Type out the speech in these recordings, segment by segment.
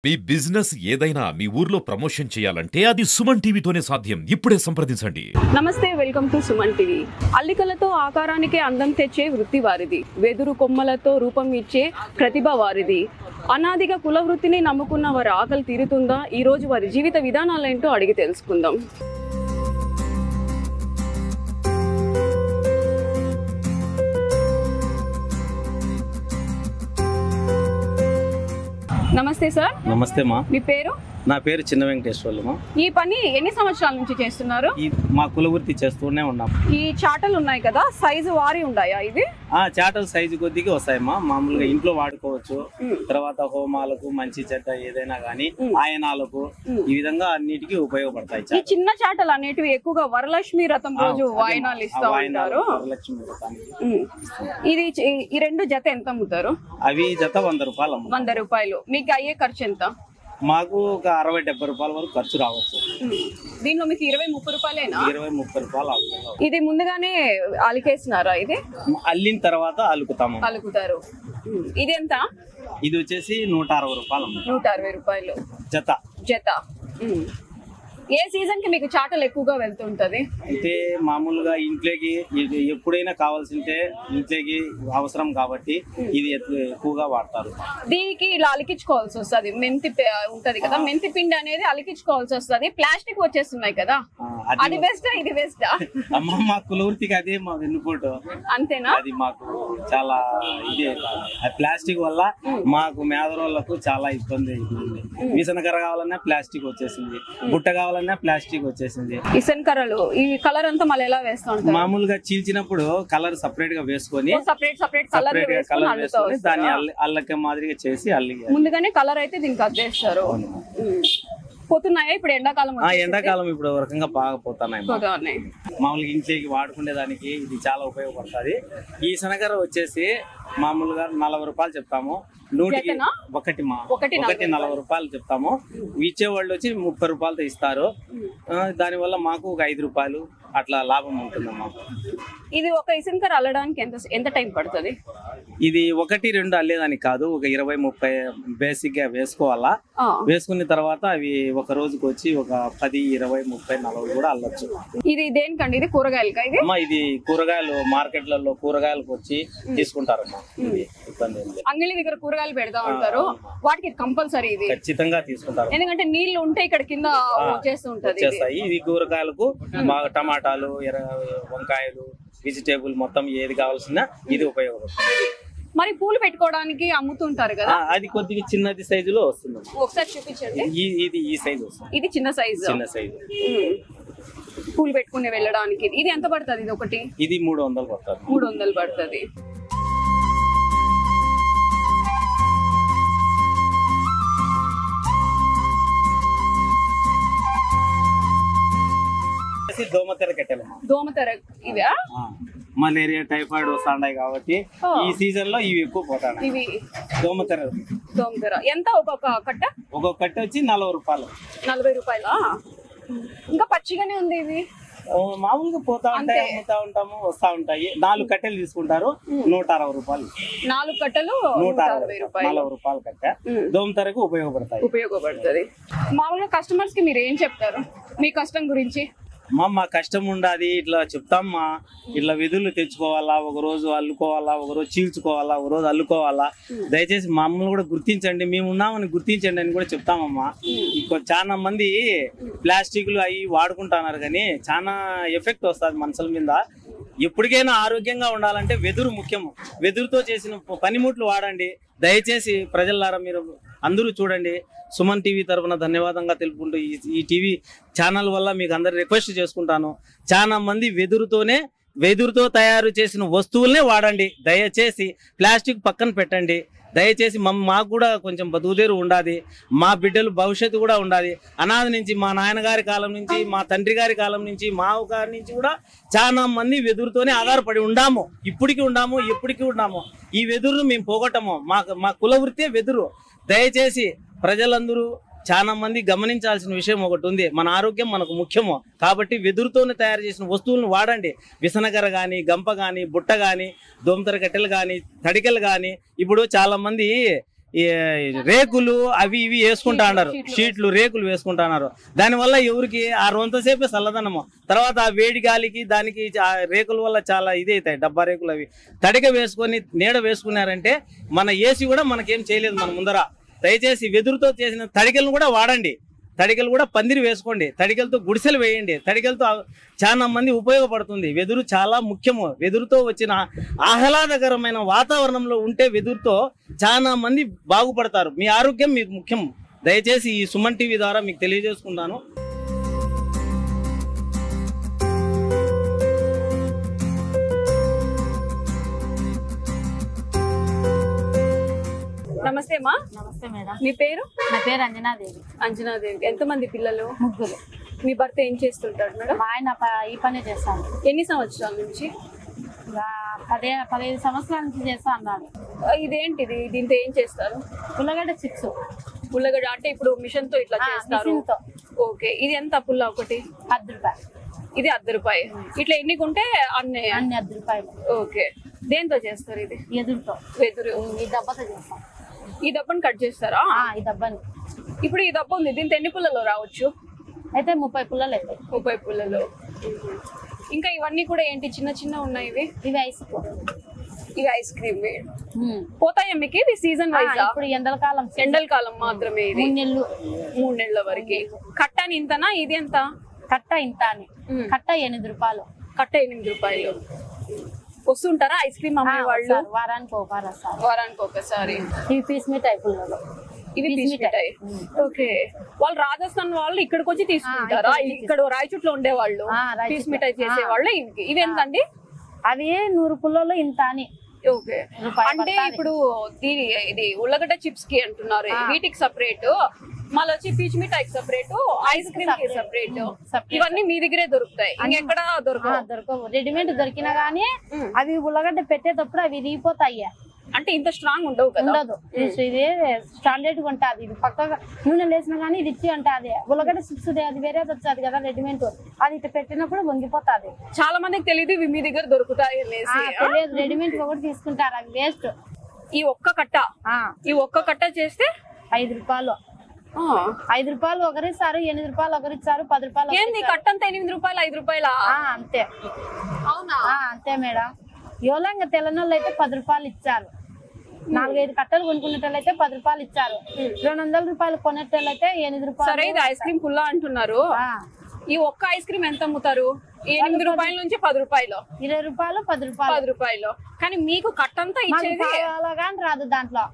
మీ business ఏదైనా మీ ఊర్లో promotion చేయాలంటే అది సుమన్ టీవీతోనే సాధ్యం. ఇప్పుడే సంప్రదించండి. నమస్తే, వెల్కమ్ టు సుమన్ టీవీ. అల్లికలతో ఆకారానికి అందం తెచ్చే వృత్తి వారిది. వెదురు కొమ్మలతో రూపం ఇచ్చే ప్రతిభ వారిది. అనాదిగా కుల వృత్తిని నమ్ముకున్న వారి ఆకలి తీరుతుందా? ఈ రోజు వారి జీవిత విధానాలేంటో అడిగి తెలుసుకుందాం. నమస్తే సార్. నమస్తే మా. మీ పేరు? నా పేరు చిన్న వెంకటేశ్వర్లు. ఈ పని ఎన్ని సంవత్సరాల నుంచి చేస్తున్నారు? మా కులవృత్తి చేస్తూనే ఉన్నాం. ఈ చాటలు ఉన్నాయి కదా, సైజు వారి ఉన్నాయా ఇవి? చాటలు సైజు కొద్దిగా వస్తాయమ్మా. మామూలుగా ఇంట్లో వాడుకోవచ్చు. తర్వాత హోమాలకు, మంచి చెడ్డ ఏదైనా గానీ, ఆయనాలకు, ఈ విధంగా అన్నిటికీ ఉపయోగపడతాయి. ఈ చిన్న చాటలు అనేటివి ఎక్కువగా వరలక్ష్మి రథం రోజు వాయినాలు ఇస్తా ఉంటారు. వరలక్ష్మి రథానికి ఇది ఈ రెండు జత ఎంత అమ్ముతారు? అవి జత 100 రూపాయలు. 100 రూపాయలు. మీకు అయ్యే ఖర్చు ఎంత? మాకు ఒక 60-70 రూపాయల వరకు ఖర్చు రావచ్చు. దీనిలో మీకు 20-30 రూపాయలేనా? 20-30 రూపాయలు అవుతుంది. ఇది ముందుగానే అలికేసినారా? ఇది అల్లిన తర్వాత అలుకుతాము. అలుకుతారు. ఇది ఎంత? ఇది వచ్చేసి 160 రూపాయలు. 160 రూపాయలు జత. జత. ఏ సీజన్ కి మీకు చాటలు ఎక్కువగా వెళ్తుంటది? అంటే మామూలుగా ఇంట్లోకి ఎప్పుడైనా కావాల్సింటే ఇంట్లోకి అవసరం కాబట్టి ఇది ఎక్కువగా వాడతారు. దీనికి ఇలా అలికించుకోవాల్సి వస్తుంది. మెంతి ఉంటది కదా, మెంతి పిండి అనేది అలికించుకోవాల్సి వస్తుంది. ప్లాస్టిక్ వచ్చేస్తున్నాయి కదా, అది బెస్టా ఇది బెస్టా? అమ్మ, మా కులవృత్తికి అదే మా వెన్నుపోటు. అంతేనా? అది మాకు చాలా ఇదే. ప్లాస్టిక్ వల్ల మాకు మేదరోళ్లకు చాలా ఇబ్బంది అవుతుంది. విసనకర కావాలన్నా ప్లాస్టిక్ వచ్చేసింది, బుట్ట కావాలన్నా ప్లాస్టిక్ వచ్చేసింది. ఇసనకర్రలు ఈ కలర్ అంతా మళ్ళీ ఎలా వేస్తా ఉంటారు? మామూలుగా చీల్చినప్పుడు కలర్ సపరేట్ గా వేసుకొని సపరేట్ కలర్ వేసుకొని దాన్ని అల్లక మాదిరిగా చేసి ముందుగానే కలర్ అయితే దీనికి అద్దేస్తారు. పోతున్నాయా ఇప్పుడు ఎండాకాలం? ఎండాకాలం ఇప్పుడు ఒక రకంగా బాగా పోతున్నాయి. మామూలుగా ఇంట్లోకి వాడుకునే దానికి ఇది చాలా ఉపయోగపడుతుంది. ఈ శనగర వచ్చేసి మామూలుగా 40 రూపాయలు చెప్తాము. 100కి ఒకటి 40 రూపాయలు చెప్తాము. ఇచ్చేవాళ్ళు వచ్చి 30 రూపాయలతో ఇస్తారు. దానివల్ల మాకు ఒక 5 రూపాయలు అట్లా లాభం ఉంటుందమ్మా. ఇది ఒక ఇసనకర అల్లడానికి ఎంత టైం పడుతుంది? ఇది 1-2 అల్లేదానికి కాదు, ఒక 20-30 బేసిక్ గా వేసుకోవాలా. వేసుకున్న తర్వాత అవి ఒక రోజుకి వచ్చి ఒక 10, 20, 30, 40 కూడా అల్లొచ్చు. ఇది దేనికండి? ఇది కూరగాయలకా? ఇది అమ్మా, ఇది కూరగాయలు మార్కెట్లలో కూరగాయలకు వచ్చి తీసుకుంటారమ్మా. ఇబ్బంది ఏం లేదు. అంగడి దగ్గర కూరగాయలు పెడతా ఉంటారు, వాటికి కంపల్సరీ ఇది ఖచ్చితంగా తీసుకుంటారు. ఎందుకంటే నీళ్లు ఉంటే ఇక్కడ కింద వచ్చేస్తాయి. ఇది కూరగాయలకు బాగా టమాటాలు, వంకాయలు, వెజిటేబుల్ మొత్తం ఏది కావాల్సిన ఇది ఉపయోగపడుతుంది. మరి పూలు పెట్టుకోవడానికి అమ్ముతుంటారు కదా, అది కొద్దిగా చిన్నది సైజులో వస్తుంది. ఒకసారి చూపించండి. ఇది ఈ సైజు వస్తుంది. ఇది చిన్న సైజు. పూలు పెట్టుకుని వెళ్ళడానికి ఇది ఎంత పడుతుంది? ఇది ఒకటి ఇది 300 పడుతుంది. 300 పడుతుంది. దోమతెర కట్టెలు. దోమతెర ఇవా? మలేరియా, టైఫాయిడ్ వస్తాయి కాబట్టి ఈ సీజన్ లో ఇవి ఎక్కువ పోతాయి. ఇవి దోమతెర. ఎంత ఒక్కొక్క కట్ట? ఒక్కొక్క కట్ట వచ్చి 40 రూపాయలు. 40 రూపాయలా? ఇంకా పచ్చిగానే ఉంది. ఇవి మామూలుగా పోతా ఉంటాయి, అమ్ముతా ఉంటాము, వస్తా ఉంటాయి. 4 కట్టెలు తీసుకుంటారు, 160 రూపాయలు. 4 కట్టలు 160 రూపాయలు. 40 రూపాయలు కట్ట దోమతెరకు ఉపయోగపడుతుంది. మామూలుగా కస్టమర్స్ కి మీరు ఏం చెప్తారు మీ కష్టం గురించి? మా కష్టం ఉండాది, ఇట్లా చెప్తామ్మా. ఇట్లా వెదులు తెచ్చుకోవాలా, ఒక రోజు అల్లుకోవాలా, ఒక రోజు చీల్చుకోవాలా, ఒక రోజు అల్లుకోవాలా. దయచేసి మమ్మల్ని కూడా గుర్తించండి, మేము ఉన్నామని గుర్తించండి అని కూడా చెప్తామమ్మా. చాలా మంది ప్లాస్టిక్లు అవి వాడుకుంటున్నారు, కానీ చాలా ఎఫెక్ట్ వస్తుంది మనుషుల మీద. ఎప్పటికైనా ఆరోగ్యంగా ఉండాలంటే వెదురు ముఖ్యము. వెదురుతో చేసిన పనిముట్లు వాడండి. దయచేసి ప్రజలారా మీరు అందరూ చూడండి. సుమన్ టీవీ తరఫున ధన్యవాదంగా తెలుపుకుంటూ ఈ టీవీ ఛానల్ వల్ల మీకు అందరు రిక్వెస్ట్ చేసుకుంటాను. చాలా మంది వెదురుతో తయారు చేసిన వస్తువులనే వాడండి. దయచేసి ప్లాస్టిక్ పక్కన పెట్టండి. దయచేసి మాకు కూడా కొంచెం బతుకుదేరు ఉండాలి, మా బిడ్డలు భవిష్యత్తు కూడా ఉండాలి. అనాది నుంచి మా నాయనగారి కాలం నుంచి, మా తండ్రి గారి కాలం నుంచి, మా గారి నుంచి కూడా చాలా మంది వెదురుతోనే ఆధారపడి ఉండాము. ఇప్పటికీ ఉండాము, ఎప్పటికీ ఉండాము. ఈ వెదురును మేము పోగొట్టము. మా కులవృత్తే వెదురు. దయచేసి ప్రజలందరూ చాలా మంది గమనించాల్సిన విషయం ఒకటి ఉంది. మన ఆరోగ్యం మనకు ముఖ్యము కాబట్టి వెదురుతోనే తయారు చేసిన వస్తువులను వాడండి. విసనగర కానీ, గంప కానీ, బుట్ట కానీ, దోమతెర కట్టెలు కానీ, తడికెలు కానీ. ఇప్పుడు చాలా మంది రేకులు అవి ఇవి వేసుకుంటా అన్నారు, షీట్లు రేకులు వేసుకుంటా అన్నారు. దానివల్ల ఎవరికి ఆ రొంతసేపే చల్లదనము, తర్వాత ఆ వేడి గాలికి దానికి ఆ రేకుల వల్ల చాలా ఇది అవుతాయి. డబ్బా రేకులు అవి తడిక వేసుకొని నీడ వేసుకున్నారంటే మన ఏసీ కూడా మనకేం చేయలేదు మన ముందర. దయచేసి వెదురుతో చేసిన తడికలను కూడా వాడండి, తడికలు కూడా పందిరి వేసుకోండి, తడికలతో గుడిసెలు వేయండి, తడికలతో చాలా మంది ఉపయోగపడుతుంది. వెదురు చాలా ముఖ్యము. వెదురుతో వచ్చిన ఆహ్లాదకరమైన వాతావరణంలో ఉంటే వెదురుతో చాలా మంది బాగుపడతారు. మీ ఆరోగ్యం మీకు ముఖ్యం. దయచేసి ఈ సుమన్ టీవీ ద్వారా మీకు తెలియజేసుకుంటాను. నమస్తే అమ్మా. నమస్తే మేడం. మీ పేరు? నా పేరు అంజనాదేవి. అంజనాదేవి. ఎంతమంది పిల్లలు? 3. మీ భర్త ఏం చేస్తుంటాడు మేడం? మా ఆయన ఈ పని చేస్తాను. ఎన్ని సంవత్సరాల నుంచి? 15 సంవత్సరాల నుంచి చేస్తా అన్నాడు. ఇదేంటిది? దీంతో ఏం చేస్తారు? ఉల్లగడ్డ చిప్స్. పుల్లగడ్డ అంటే ఇప్పుడు మిషన్ తో ఇట్లా చేస్తారు. ఓకే. ఇది ఎంత పుల్ల? ఒకటి 10 రూపాయలు. ఇది 10 రూపాయలు. ఇట్లా ఎన్ని కొంటే అన్ని 10 రూపాయలు. ఓకే. దేంతో చేస్తారు ఇది? ఎదురుతో. వెదురు. ఈ దెబ్బతో చేస్తాం. ఈ దబ్బని కట్ చేస్తారా? ఈ దెబ్బని. ఇప్పుడు ఈ దబ్బ ఉంది, దీంతో ఎన్ని పుల్లలో రావచ్చు? అయితే 30 పుల్లలు అవుతాయి. 30 పుల్లలో. ఇంకా ఇవన్నీ కూడా ఏంటి? చిన్న చిన్న ఉన్నాయి ఇవి. ఇవి ఐస్ ఇవి ఐస్ క్రీమ్ పోతాయా మీకు? ఇది సీజన్ వైజ్? ఇప్పుడు ఎండల కాలం మాత్రమే. ఇది 3 నెలల వరకు. కట్టని ఇంతనా? ఇది ఎంత? కట్ట ఇంత అని. కట్ట 8 రూపాయలు. కట్ట 8 రూపాయలు. వస్తుంటారా ఐస్ క్రీమ్ అమ్మే వాళ్ళు? వారానికి ఒకసారి. ఇవి పీస్ మిఠాయి పుల్లలు. ఇవి పీస్ మిఠాయి. ఓకే. వాళ్ళు రాజస్థాన్ వాళ్ళు ఇక్కడికి వచ్చి తీసుకుంటారా? ఇక్కడ రాయచోట్లో ఉండే వాళ్ళు పీస్ మిఠాయి చేసే వాళ్ళు. ఇవి ఎంతండి? అవి 100 పుల్లలు ఇంత అని. ఓకే. అంటే ఇప్పుడు ఇది ఉల్లగడ్డ చిప్స్ కి అంటున్నారు, వీటికి సపరేట్, మళ్ళీ వచ్చి పీచ్ మిఠాయికి సపరేట్, ఐస్ క్రీమ్ కి సపరేట్. ఇవన్నీ మీ దగ్గరే దొరుకుతాయి, ఇంకెక్కడ దొరకవు. రెడీమేడ్ దొరికినా గానీ అవి ఉల్లగడ్డ పెట్టేటప్పుడు అవి విరిగిపోతాయి. అంటే ఇంత స్ట్రాంగ్ ఉండవు కదా? ఉండదు. ఇది స్టాండర్డ్ గా ఉంటుంది. ఇది పక్కగా నూనె లేసినా గానీ ఇది ఇచ్చి ఉంటుంది. ఉల్లగడ్డ చిప్స్ అది వేరేది వచ్చేది కదా రెడీమేడ్, అది ఇట్లా పెట్టినప్పుడు వంగిపోతుంది. చాలా మందికి తెలియదు ఇవి మీ దగ్గర దొరుకుతాయి అనేసి. తెలియదు. రెడీమేడ్ ఒకటి తీసుకుంటారు, అవి వేస్ట్. ఈ ఒక్క కట్ట చేస్తే 5 రూపాయలు. 5 రూపాయలు ఒకరిస్తారు, 8 రూపాయలు ఒకరిస్తారు, 10 రూపాయలు. ఏంది కట్టంతా 8 రూపాయలు 5 రూపాయలా? అంతే. అవునా? అంతే మేడం. ఎవరో ఇంకా తెలంగాణలో అయితే 10 రూపాయలు ఇచ్చారు. 4-5 కట్టలు కొనుక్కునేటోళ్ళు అయితే 10 రూపాయలు ఇచ్చారు. 200 రూపాయలు కొనేటోళ్ళు అయితే 8 రూపాయలు. సరే, ఇది ఐస్ క్రీమ్ పుల్లా అంటున్నారు. ఈ ఒక్క ఐస్ క్రీమ్ ఎంత అమ్ముతారు? 8 రూపాయల నుంచి 10 రూపాయలు. 20 రూపాయలు, 10 రూపాయలు. కానీ మీకు కట్టంతా ఇచ్చేది గాని రాదు దాంట్లో.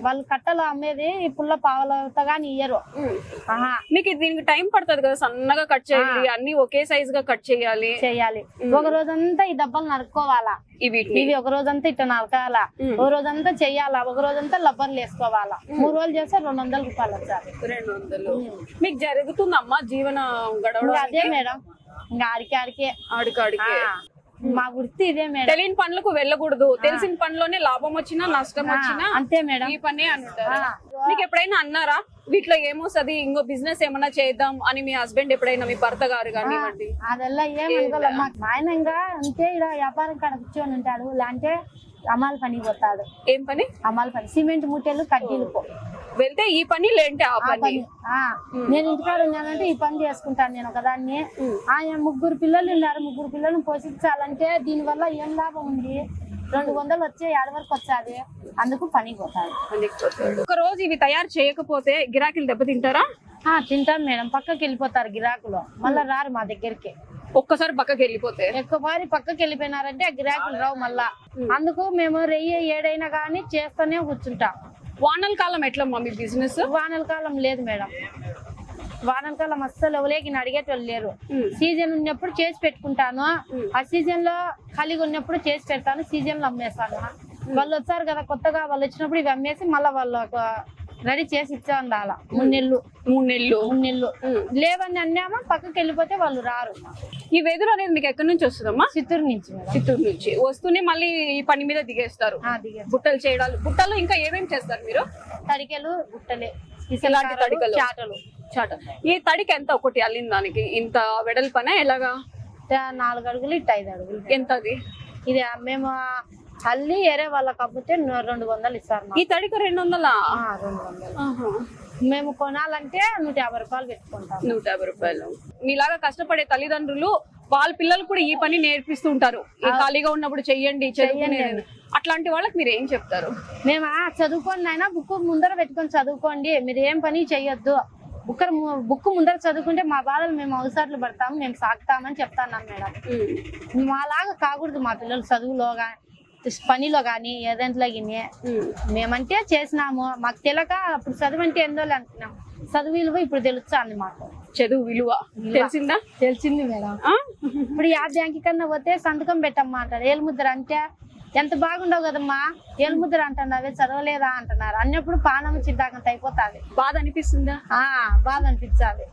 వాళ్ళు కట్టలు అమ్మేది పుల్ల పావలతో గాని ఇయ్యరు. మీకు దీనికి టైం పడుతుంది కదా, సన్నగా కట్ చేయాలి, అన్ని ఒకే సైజ్ గా కట్ చేయాలి. ఒక రోజంతా ఈ డబ్బాలు నరుక్కోవాలా. ఇవి ఒక రోజంతా ఇట్లా నరకాలా, ఒక రోజంతా చెయ్యాలా, ఒక రోజంతా లబ్బర్లు వేసుకోవాలా. 3 రోజులు చేస్తే 200 రూపాయలు వచ్చారు. 200. మీకు జరుగుతుందమ్మా జీవన గడవడం? అదే మేడం, ఇంకా ఆడికి మా వృత్తి ఇదే మేడం. తెలియని పనులకు వెళ్ళకూడదు, తెలిసిన పనిలోనే లాభం వచ్చినా నష్టం వచ్చినా అంతే మేడం, ఈ పనే అంటారు. మీకు ఎప్పుడైనా అన్నారా వీటిలో ఏమొస్తుంది, ఇంకో బిజినెస్ ఏమన్నా చేద్దాం అని మీ హస్బెండ్ ఎప్పుడైనా, మీ భర్త గారు కానివ్వండి? అదెల్లా ఏమనుకోలేమ్మా. మా ఆయన ఇంకా అంతే ఇక్కడ వ్యాపారం కాడ కూర్చొని ఉంటాడు, లేదంటే అమ్మాలి పని పోతాడు. ఏం పని? అమ్మాలి పని. సిమెంట్ మూటలు కడ్డీలు వెళ్తే ఈ పని, లేంటే ఆ పని. నేను ఇంటికాడ ఉన్నానంటే ఈ పని చేసుకుంటాను నేను ఒకదాన్ని. ఆయన 3 పిల్లలు ఉన్నారు, 3 పిల్లలను పోషించాలంటే దీని వల్ల ఏం లాభం ఉంది? 200 వచ్చే 7 వరకు వచ్చాది, అందుకు పని పోతాడు. ఒక రోజు ఇవి తయారు చేయకపోతే గిరాకీలు దెబ్బతింటారా? తింటాం మేడం. పక్కకి వెళ్ళిపోతారు గిరాకులు, మళ్ళా రారు మా దగ్గరికి. ఒక్కసారి పక్కకి వెళ్ళిపోతే ఎక్కువసారి పక్కకి వెళ్ళిపోయినారంటే ఆ గిరాకులు రావు మళ్ళా. అందుకు మేము రెయ్యి ఏడైనా గానీ చేస్తూనే కూర్చుంటాం. వానల కాలం ఎట్లమ్మా మీ బిజినెస్? వానల కాలం లేదు మేడం, వానల కాలం అస్సలు ఎవరికి అడిగేటోళ్ళు లేరు. సీజన్ ఉన్నప్పుడు చేసి పెట్టుకుంటాను, ఆ సీజన్ లో ఖాళీగా ఉన్నప్పుడు చేసి పెడతాను, సీజన్ లో అమ్మేస్తాను. వాళ్ళు వచ్చారు కదా కొత్తగా, వాళ్ళు వచ్చినప్పుడు ఇవి అమ్మేసి మళ్ళీ వాళ్ళు రెడీ చేసి ఇచ్చా ఉండాల. 3 నెలలు లేవని అన్నామా పక్కకి వెళ్ళిపోతే వాళ్ళు రారు. ఈ వెదురు అనేది మీకు ఎక్కడి నుంచి వస్తుందమ్మా? చిత్తూరు నుంచి వస్తూనే మళ్ళీ ఈ పని మీద దిగేస్తారు. బుట్టలు చేయడాలు. బుట్టలు ఇంకా ఏమేమి చేస్తారు మీరు? తడికెలు, బుట్టలే, ఇలాంటి తడికలు, చాటలు. ఈ తడికి ఎంత ఒకటి అల్లిన దానికి? ఇంత వెడల్ పనే ఎలాగా? 4 అడుగులు, ఇటు 5 అడుగులు. ఎంత అది? ఇది మేము అల్లి ఏరే వాళ్ళకి అమ్మితే 200 ఇస్తారు ఈ తడికి 200? 200. మేము కొనాలంటే 150 రూపాయలు పెట్టుకుంటాం. 150 రూపాయలు. మీలాగా కష్టపడే తల్లిదండ్రులు వాళ్ళ పిల్లలు కూడా ఈ పని నేర్పిస్తూ ఉంటారు, ఈ ఖాళీగా ఉన్నప్పుడు చెయ్యండి చదువుకునేది. అట్లాంటి వాళ్ళకి మీరు ఏం చెప్తారు? మేము చదువుకోండి అయినా బుక్ ముందర పెట్టుకొని చదువుకోండి, మీరు ఏం పని చెయ్యొద్దు, బుక్ ముందర చదువుకుంటే మా బాధలు మేము అవసరాలు పడతాము, మేము సాగుతామని చెప్తాను మేడం. మాలాగా కాకూడదు మా పిల్లలు చదువులో పనిలో కానీ ఏదంట్లో గిని. మేమంటే చేసినాము, మాకు తెలియక అప్పుడు చదువు అంటే ఏందో అనుకున్నాం, చదువు విలువ ఇప్పుడు తెలుస్తుంది మాకు. చదువు విలువ తెలిసిందా? తెలిసింది మేడం. ఇప్పుడు ఆ బ్యాంక్ కన్నా పోతే సంతకం పెట్టమ్మా అంటారు, ఏలుముద్ర అంటే ఎంత బాగుండవు కదమ్మా, ఏలుముద్ర అంటున్నావే చదవలేదా అంటున్నారు. అన్నప్పుడు పానం చిద్దాకంత అయిపోతుంది. బాధ అనిపిస్తుందా? బాధ అనిపించాలి.